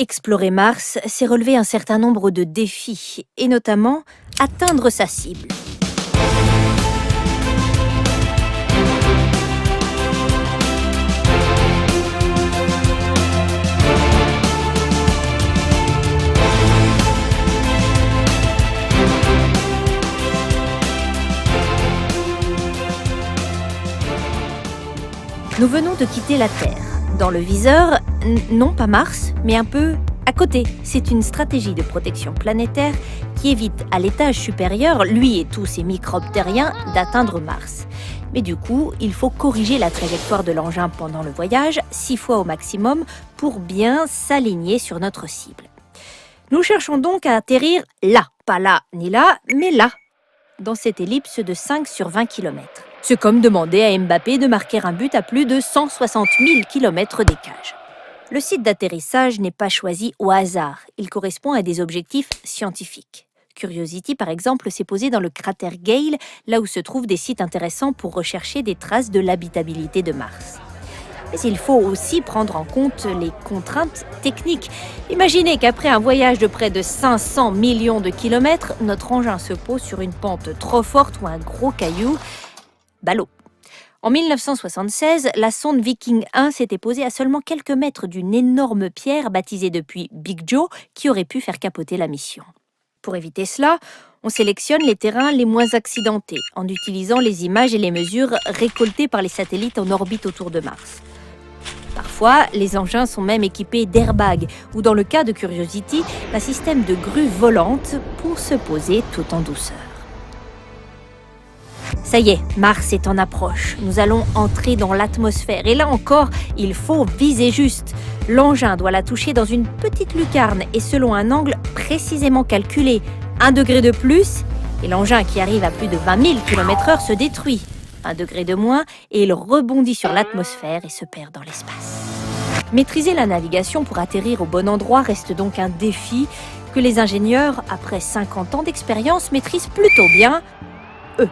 Explorer Mars, c'est relever un certain nombre de défis, et notamment atteindre sa cible. Nous venons de quitter la Terre. Dans le viseur, non pas Mars, mais un peu à côté. C'est une stratégie de protection planétaire qui évite à l'étage supérieur, lui et tous ses microbes terriens, d'atteindre Mars. Mais du coup, il faut corriger la trajectoire de l'engin pendant le voyage, 6 fois au maximum, pour bien s'aligner sur notre cible. Nous cherchons donc à atterrir là, pas là ni là, mais là, dans cette ellipse de 5 sur 20 km. C'est comme demander à Mbappé de marquer un but à plus de 160 000 km d'écart. Le site d'atterrissage n'est pas choisi au hasard, il correspond à des objectifs scientifiques. Curiosity, par exemple, s'est posé dans le cratère Gale, là où se trouvent des sites intéressants pour rechercher des traces de l'habitabilité de Mars. Mais il faut aussi prendre en compte les contraintes techniques. Imaginez qu'après un voyage de près de 500 millions de kilomètres, notre engin se pose sur une pente trop forte ou un gros caillou. Ballot. En 1976, la sonde Viking 1 s'était posée à seulement quelques mètres d'une énorme pierre baptisée depuis Big Joe qui aurait pu faire capoter la mission. Pour éviter cela, on sélectionne les terrains les moins accidentés en utilisant les images et les mesures récoltées par les satellites en orbite autour de Mars. Parfois, les engins sont même équipés d'airbags ou dans le cas de Curiosity, d'un système de grue volante pour se poser tout en douceur. Ça y est, Mars est en approche. Nous allons entrer dans l'atmosphère. Et là encore, il faut viser juste. L'engin doit la toucher dans une petite lucarne et selon un angle précisément calculé. 1 degré de plus, et l'engin qui arrive à plus de 20 000 km/h se détruit. 1 degré de moins, et il rebondit sur l'atmosphère et se perd dans l'espace. Maîtriser la navigation pour atterrir au bon endroit reste donc un défi que les ingénieurs, après 50 ans d'expérience, maîtrisent plutôt bien, eux.